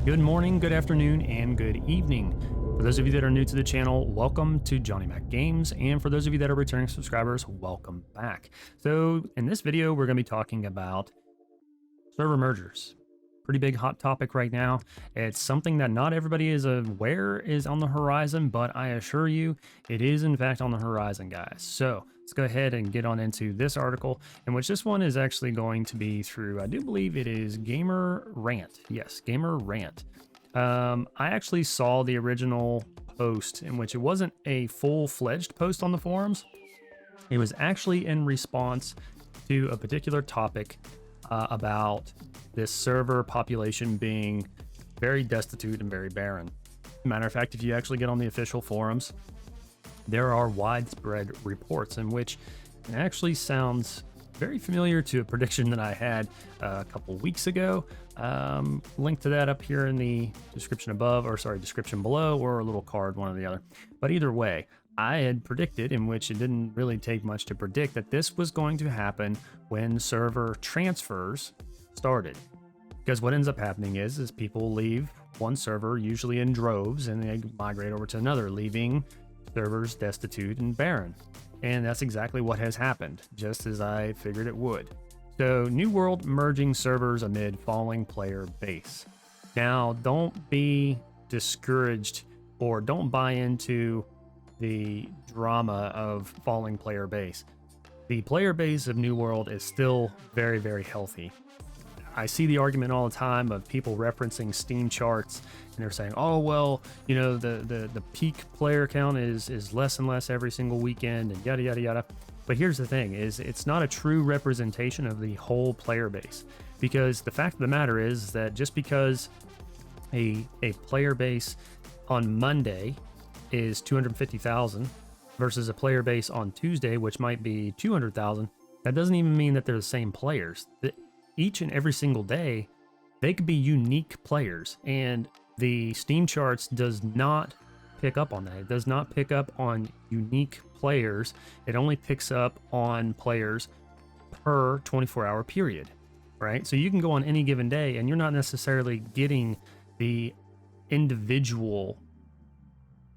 Good morning, good afternoon, and good evening. For those of you that are new to the channel, welcome to Johnny Mac Games, and for those of you that are returning subscribers, welcome back. So in this video, we're going to be talking about server mergers. Pretty big hot topic right now. It's something that not everybody is aware is on the horizon, but I assure you it is in fact on the horizon, guys. So let's go ahead and get on into this article, in which this one is actually going to be through, I do believe it is Gamer Rant. Yes, Gamer Rant. I actually saw the original post, in which it wasn't a full-fledged post on the forums. It was actually in response to a particular topic about this server population being very destitute and very barren. Matter of fact, if you actually get on the official forums, there are widespread reports in which it actually sounds very familiar to a prediction that I had a couple weeks ago. Link to that up here in the description above, or sorry, description below, or a little card, one or the other. But either way, I had predicted, in which it didn't really take much to predict, that this was going to happen when server transfers started. Because what ends up happening is people leave one server, usually in droves, and they migrate over to another, leaving servers destitute and barren. And that's exactly what has happened, just as I figured it would. So, New World merging servers amid falling player base. Now, don't be discouraged or don't buy into the drama of falling player base. The player base of New World is still very, very healthy. I see the argument all the time of people referencing Steam charts, and they're saying, oh, well, you know, the peak player count is less and less every single weekend, and yada, yada, yada. But here's the thing, is it's not a true representation of the whole player base, because the fact of the matter is that just because a player base on Monday is 250,000 versus a player base on Tuesday, which might be 200,000, that doesn't even mean that they're the same players. Each and every single day, they could be unique players, and the Steam charts does not pick up on that. It does not pick up on unique players. It only picks up on players per 24-hour period, right? So you can go on any given day, and you're not necessarily getting the individual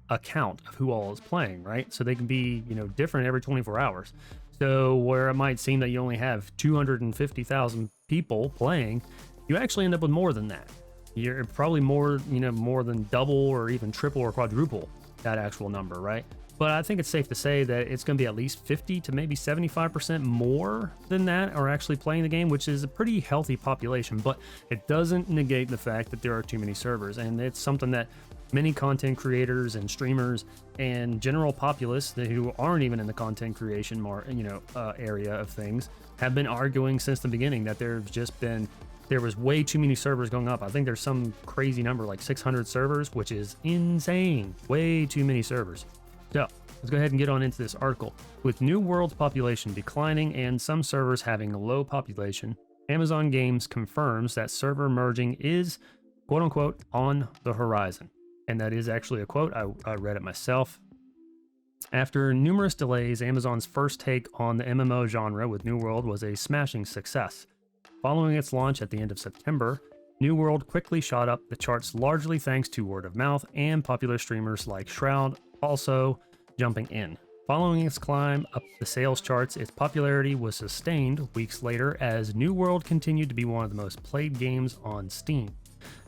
account of who all is playing, right? So they can be, you know, different every 24 hours. So where it might seem that you only have 250,000 people playing, you actually end up with more than that. You're probably more, you know, more than double or even triple or quadruple that actual number, right? But I think it's safe to say that it's going to be at least 50 to maybe 75% more than that are actually playing the game, which is a pretty healthy population. But it doesn't negate the fact that there are too many servers, and it's something that many content creators and streamers and general populace who aren't even in the content creation area of things have been arguing since the beginning, that there was way too many servers going up. I think there's some crazy number like 600 servers, which is insane. Way too many servers. So let's go ahead and get on into this article. With New World's population declining and some servers having low population, Amazon Games confirms that server merging is quote unquote on the horizon. And that is actually a quote. I read it myself. After numerous delays, Amazon's first take on the MMO genre with New World was a smashing success. Following its launch at the end of September, New World quickly shot up the charts, largely thanks to word of mouth and popular streamers like Shroud also jumping in. Following its climb up the sales charts, its popularity was sustained weeks later as New World continued to be one of the most played games on Steam,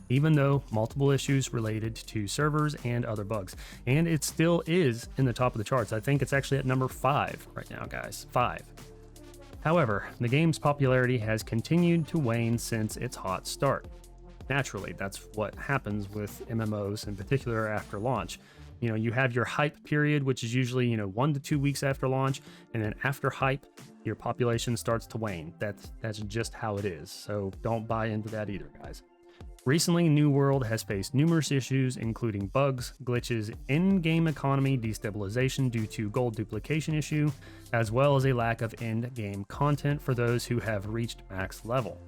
even though multiple issues related to servers and other bugs. And it still is in the top of the charts. I think it's actually at number 5 right now, guys. 5. However, the game's popularity has continued to wane since its hot start. Naturally, that's what happens with MMOs, in particular after launch. You know, you have your hype period, which is usually, 1 to 2 weeks after launch, and then after hype, your population starts to wane. That's just how it is. So don't buy into that either, guys. Recently, New World has faced numerous issues, including bugs, glitches, in-game economy destabilization due to gold duplication issue, as well as a lack of end-game content for those who have reached max level.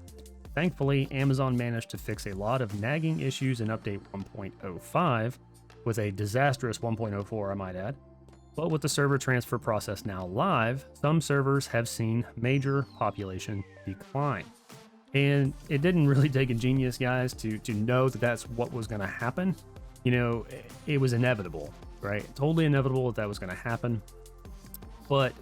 Thankfully, Amazon managed to fix a lot of nagging issues in Update 1.05, with a disastrous 1.04, I might add. But with the server transfer process now live, some servers have seen major population decline. And it didn't really take a genius, guys, to know that that's what was going to happen. You know, it was inevitable, right? Totally inevitable that was going to happen. But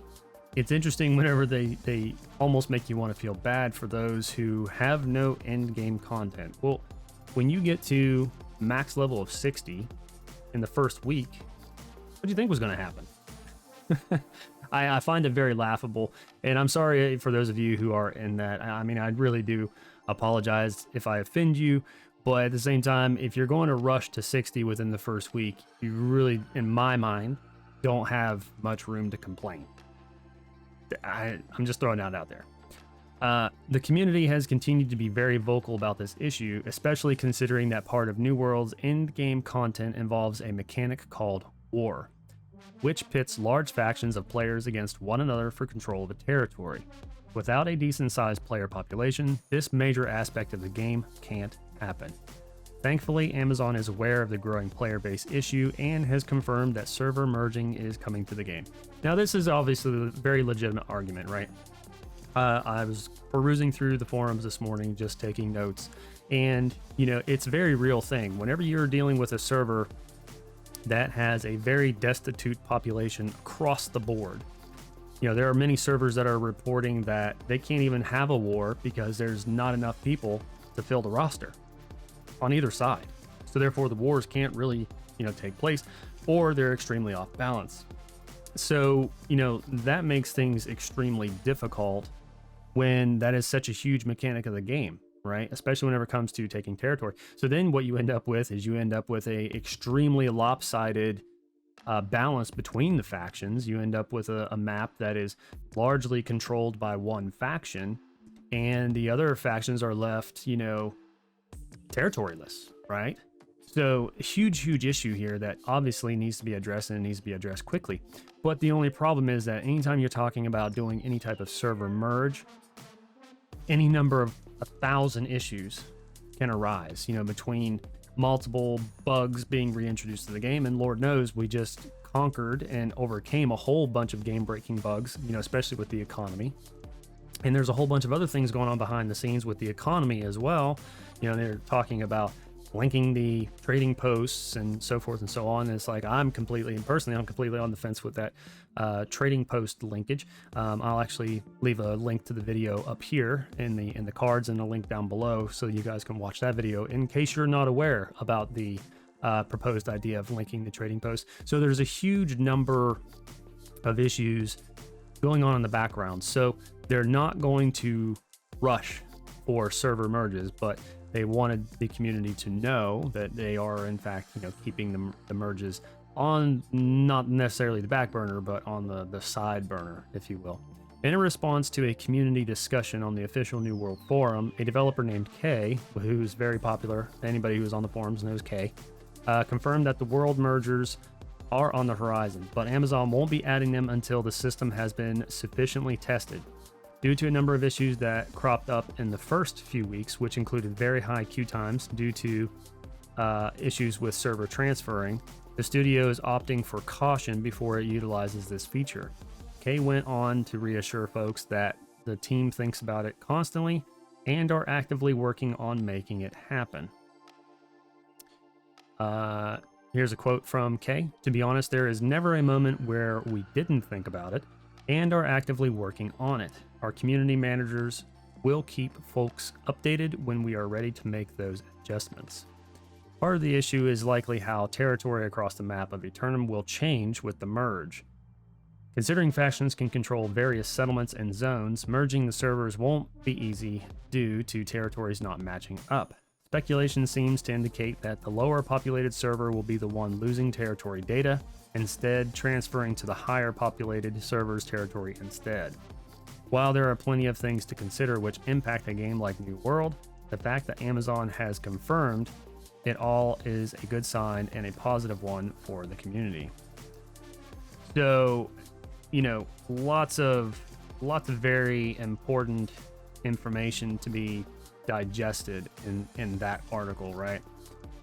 it's interesting whenever they almost make you want to feel bad for those who have no end game content. Well, when you get to max level of 60 in the first week, what do you think was going to happen? I find it very laughable, and I'm sorry for those of you who are in that. I mean, I really do apologize if I offend you, but at the same time, if you're going to rush to 60 within the first week, you really, in my mind, don't have much room to complain. I'm just throwing that out there. The community has continued to be very vocal about this issue, especially considering that part of New World's end-game content involves a mechanic called War, which pits large factions of players against one another for control of a territory. Without a decent-sized player population, this major aspect of the game can't happen. Thankfully, Amazon is aware of the growing player base issue and has confirmed that server merging is coming to the game. Now, this is obviously a very legitimate argument, right? I was perusing through the forums this morning, just taking notes, and, you know, it's a very real thing. Whenever you're dealing with a server that has a very destitute population across the board. You know, there are many servers that are reporting that they can't even have a war because there's not enough people to fill the roster on either side. So therefore the wars can't really, you know, take place, or they're extremely off balance. So, you know, that makes things extremely difficult when that is such a huge mechanic of the game, right? Especially whenever it comes to taking territory. So then what you end up with is you end up with a extremely lopsided balance between the factions. You end up with a map that is largely controlled by one faction, and the other factions are left, you know, territoryless, right? So a huge issue here that obviously needs to be addressed, and it needs to be addressed quickly. But the only problem is that anytime you're talking about doing any type of server merge, any number of 1,000 issues can arise, you know, between multiple bugs being reintroduced to the game. And Lord knows we just conquered and overcame a whole bunch of game-breaking bugs, you know, especially with the economy. And there's a whole bunch of other things going on behind the scenes with the economy as well. You know, they're talking about linking the trading posts and so forth and so on. And it's like, I'm completely on the fence with that trading post linkage. I'll actually leave a link to the video up here in the cards, and a link down below so you guys can watch that video in case you're not aware about the proposed idea of linking the trading post. So there's a huge number of issues going on in the background. So they're not going to rush for server merges, but they wanted the community to know that they are, in fact, you know, keeping the merges on, not necessarily the back burner, but on the side burner, if you will. In a response to a community discussion on the official New World forum, a developer named Kay, who's very popular, anybody who's on the forums knows Kay, confirmed that the world mergers are on the horizon, but Amazon won't be adding them until the system has been sufficiently tested. Due to a number of issues that cropped up in the first few weeks, which included very high queue times due to issues with server transferring, the studio is opting for caution before it utilizes this feature. Kay went on to reassure folks that the team thinks about it constantly and are actively working on making it happen. Here's a quote from Kay. "To be honest, there is never a moment where we didn't think about it and are actively working on it. Our community managers will keep folks updated when we are ready to make those adjustments. Part of the issue is likely how territory across the map of Eternum will change with the merge. Considering factions can control various settlements and zones, merging the servers won't be easy due to territories not matching up. Speculation seems to indicate that the lower populated server will be the one losing territory data, instead transferring to the higher populated server's territory instead. While there are plenty of things to consider which impact a game like New World, the fact that Amazon has confirmed it all is a good sign and a positive one for the community." So, you know, lots of very important information to be digested in that article, right?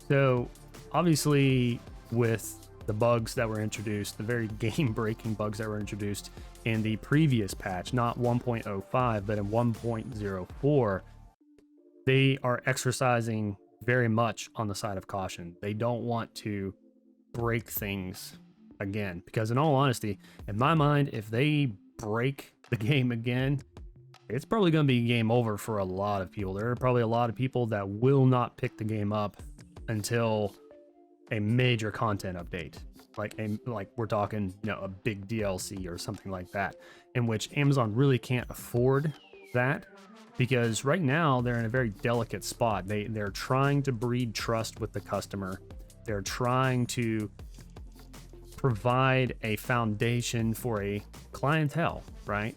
So obviously with the bugs that were introduced, the very game-breaking bugs that were introduced in the previous patch, not 1.05, but in 1.04, they are exercising very much on the side of caution. They don't want to break things again, because in all honesty, in my mind, if they break the game again, it's probably going to be game over for a lot of people. There are probably a lot of people that will not pick the game up until a major content update, like we're talking, a big DLC or something like that, in which Amazon really can't afford that, because right now they're in a very delicate spot. They're trying to breed trust with the customer. They're trying to provide a foundation for a clientele, right?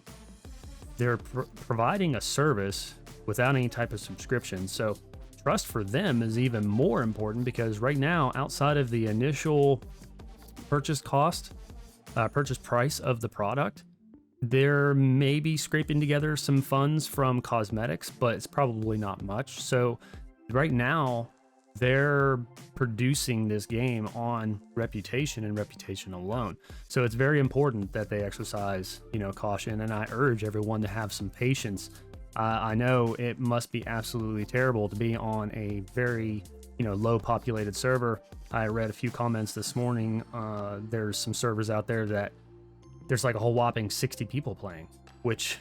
They're providing a service without any type of subscription. So trust for them is even more important, because right now, outside of the initial purchase price of the product, they're maybe scraping together some funds from cosmetics, but it's probably not much. So right now, they're producing this game on reputation and reputation alone. So it's very important that they exercise, caution. And I urge everyone to have some patience. I know it must be absolutely terrible to be on a very, low populated server. I read a few comments this morning. There's some servers out there that there's like a whole whopping 60 people playing, which,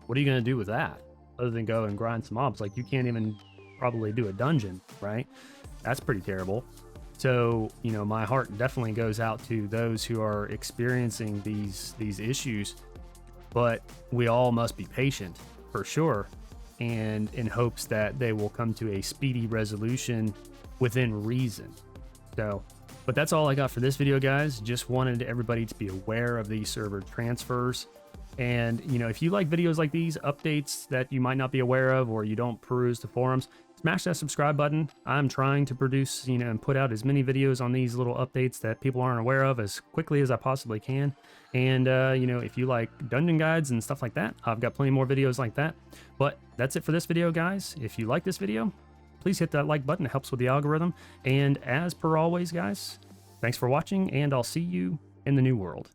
what are you going to do with that other than go and grind some mobs? Like, you can't even probably do a dungeon, right? That's pretty terrible. So, my heart definitely goes out to those who are experiencing these issues, but we all must be patient for sure, and in hopes that they will come to a speedy resolution within reason. So, but that's all I got for this video, guys. Just wanted everybody to be aware of these server transfers. And, if you like videos like these, updates that you might not be aware of, or you don't peruse the forums, smash that subscribe button. I'm trying to produce, and put out as many videos on these little updates that people aren't aware of as quickly as I possibly can. And, if you like dungeon guides and stuff like that, I've got plenty more videos like that. But that's it for this video, guys. If you like this video, please hit that like button. It helps with the algorithm. And as per always, guys, thanks for watching, and I'll see you in the new world.